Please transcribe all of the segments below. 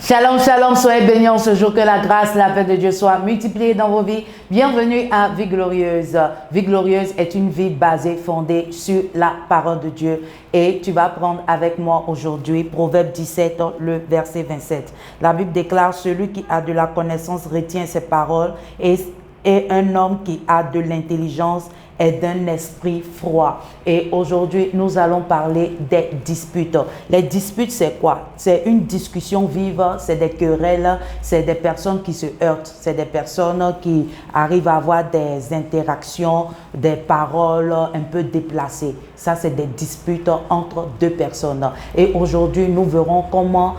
Shalom, shalom, soyez bénis en ce jour, que la grâce, la paix de Dieu soit multipliée dans vos vies. Bienvenue à Vie Glorieuse. Vie Glorieuse est une vie basée, fondée sur la parole de Dieu. Et tu vas prendre avec moi aujourd'hui Proverbe 17, le verset 27. La Bible déclare, celui qui a de la connaissance retient ses paroles et un homme qui a de l'intelligence est d'un esprit froid. Et aujourd'hui, nous allons parler des disputes. Les disputes, c'est quoi? C'est une discussion vive, c'est des querelles, c'est des personnes qui se heurtent, c'est des personnes qui arrivent à avoir des interactions, des paroles un peu déplacées. Ça, c'est des disputes entre deux personnes. Et aujourd'hui, nous verrons comment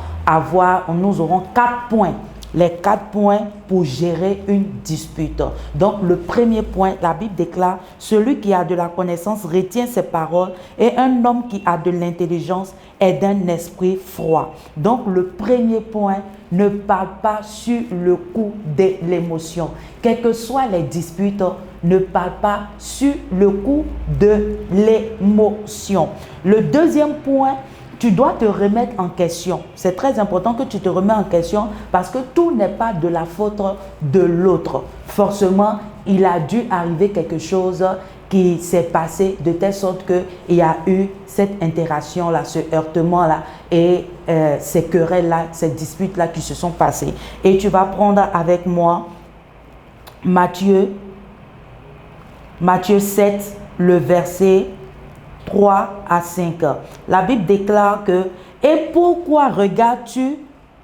nous aurons 4 points. Les 4 points pour gérer une dispute. Donc, le premier point, la Bible déclare, celui qui a de la connaissance retient ses paroles et un homme qui a de l'intelligence est d'un esprit froid. Donc, le premier point, ne parle pas sur le coup de l'émotion. Quelles que soient les disputes, ne parle pas sur le coup de l'émotion. Le deuxième point, tu dois te remettre en question. C'est très important que tu te remets en question parce que tout n'est pas de la faute de l'autre. Forcément, il a dû arriver quelque chose qui s'est passé de telle sorte qu'il y a eu cette interaction-là, ce heurtement-là et ces querelles-là, ces disputes-là qui se sont passées. Et tu vas prendre avec moi Matthieu 7, le verset 3 à 5. La Bible déclare que « Et pourquoi regardes-tu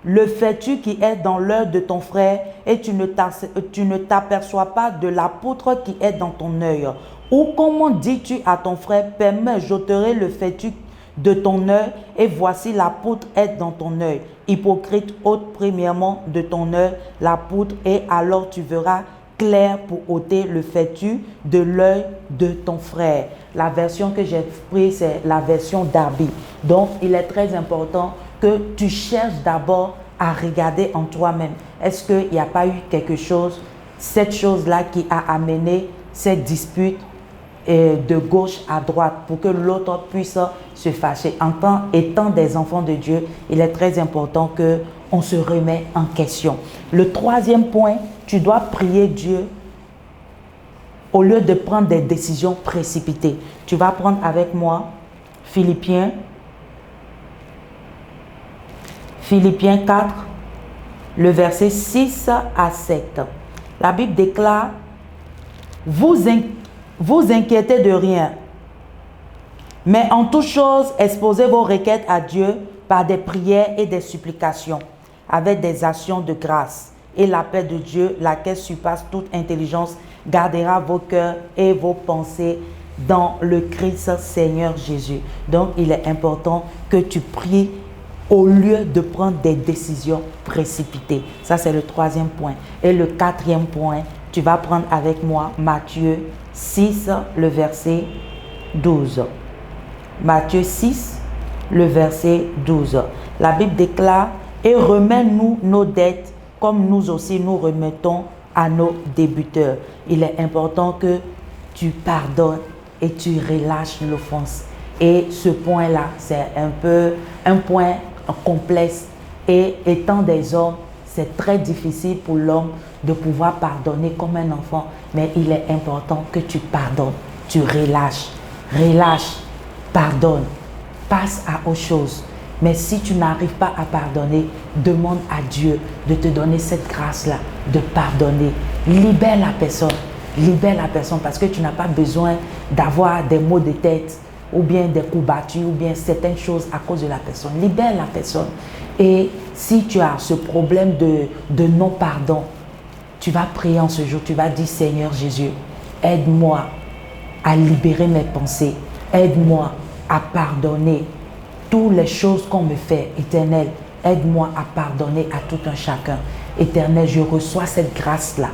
le fais-tu qui est dans l'œil de ton frère et tu ne t'aperçois pas de la poutre qui est dans ton œil? Ou comment dis-tu à ton frère, permets, j'ôterai le fais-tu de ton œil et voici la poutre est dans ton œil. Hypocrite, ôte premièrement de ton œil la poutre et alors tu verras clair pour ôter le fais-tu de l'œil de ton frère. » La version que j'ai prise, c'est la version Darby. Donc, il est très important que tu cherches d'abord à regarder en toi-même. Est-ce qu'il n'y a pas eu quelque chose, cette chose-là qui a amené cette dispute de gauche à droite pour que l'autre puisse se fâcher? Étant des enfants de Dieu, il est très important qu'on se remette en question. Le troisième point, tu dois prier Dieu au lieu de prendre des décisions précipitées. Tu vas prendre avec moi Philippiens 4, le verset 6 à 7. La Bible déclare, vous inquiétez de rien, mais en toute chose, exposez vos requêtes à Dieu par des prières et des supplications, avec des actions de grâce. Et la paix de Dieu, laquelle surpasse toute intelligence, gardera vos cœurs et vos pensées dans le Christ Seigneur Jésus. Donc, il est important que tu pries au lieu de prendre des décisions précipitées. Ça, c'est le troisième point. Et le quatrième point, tu vas prendre avec moi Matthieu 6, le verset 12. Matthieu 6, le verset 12. La Bible déclare, « Et remets-nous nos dettes, comme nous aussi nous remettons à nos débiteurs. » Il est important que tu pardonnes et tu relâches l'offense. Et ce point-là, c'est un point complexe. Et étant des hommes, c'est très difficile pour l'homme de pouvoir pardonner comme un enfant. Mais il est important que tu pardonnes, tu relâches, pardonne, passe à autre chose. Mais si tu n'arrives pas à pardonner, demande à Dieu de te donner cette grâce-là, de pardonner. Libère la personne parce que tu n'as pas besoin d'avoir des maux de tête ou bien des coups battus ou bien certaines choses à cause de la personne. Libère la personne. Et si tu as ce problème de non-pardon, tu vas prier en ce jour, tu vas dire, Seigneur Jésus, aide-moi à libérer mes pensées, aide-moi à pardonner toutes les choses qu'on me fait, Éternel, aide-moi à pardonner à tout un chacun. Éternel, je reçois cette grâce-là.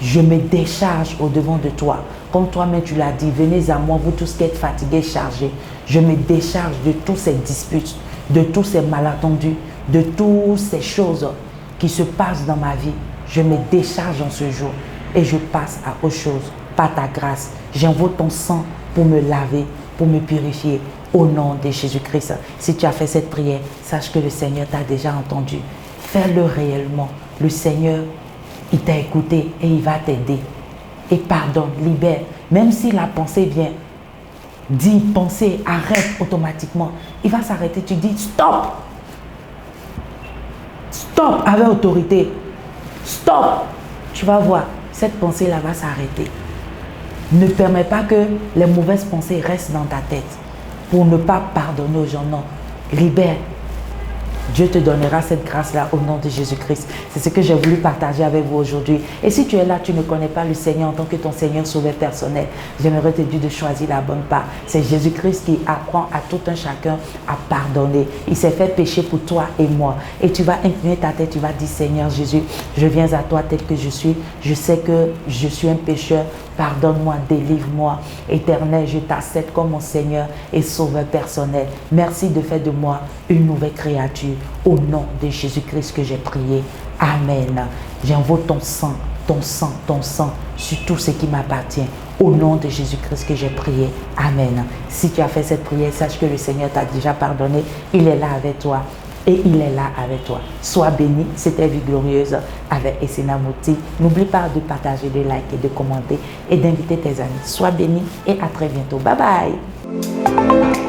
Je me décharge au-devant de toi. Comme toi-même tu l'as dit, venez à moi, vous tous qui êtes fatigués, chargés. Je me décharge de toutes ces disputes, de tous ces malentendus, de toutes ces choses qui se passent dans ma vie. Je me décharge en ce jour et je passe à autre chose. Par ta grâce, j'invoque ton sang pour me laver, pour me purifier. Au nom de Jésus-Christ, si tu as fait cette prière, sache que le Seigneur t'a déjà entendu. Fais-le réellement. Le Seigneur, il t'a écouté et il va t'aider. Et pardonne, libère. Même si la pensée vient, dis, pensée, arrête automatiquement. Il va s'arrêter. Tu dis, stop. Stop avec autorité. Stop. Tu vas voir, cette pensée-là va s'arrêter. Ne permets pas que les mauvaises pensées restent dans ta tête pour ne pas pardonner aux gens. Non, libère. Dieu te donnera cette grâce-là au nom de Jésus-Christ. C'est ce que j'ai voulu partager avec vous aujourd'hui. Et si tu es là, tu ne connais pas le Seigneur en tant que ton Seigneur sauveur personnel, j'aimerais te dire de choisir la bonne part. C'est Jésus-Christ qui apprend à tout un chacun à pardonner. Il s'est fait pécher pour toi et moi. Et tu vas incliner ta tête, tu vas dire, Seigneur Jésus, je viens à toi tel que je suis. Je sais que je suis un pécheur. Pardonne-moi, délivre-moi. Éternel, je t'accepte comme mon Seigneur et sauveur personnel. Merci de faire de moi une nouvelle créature. Au nom de Jésus-Christ que j'ai prié. Amen. J'invoque ton sang, ton sang, ton sang sur tout ce qui m'appartient. Au nom de Jésus-Christ que j'ai prié. Amen. Si tu as fait cette prière, sache que le Seigneur t'a déjà pardonné. Il est là avec toi. Et il est là avec toi. Sois béni. C'était Vie Glorieuse avec Essena Moti. N'oublie pas de partager, de liker, de commenter et d'inviter tes amis. Sois béni et à très bientôt. Bye bye.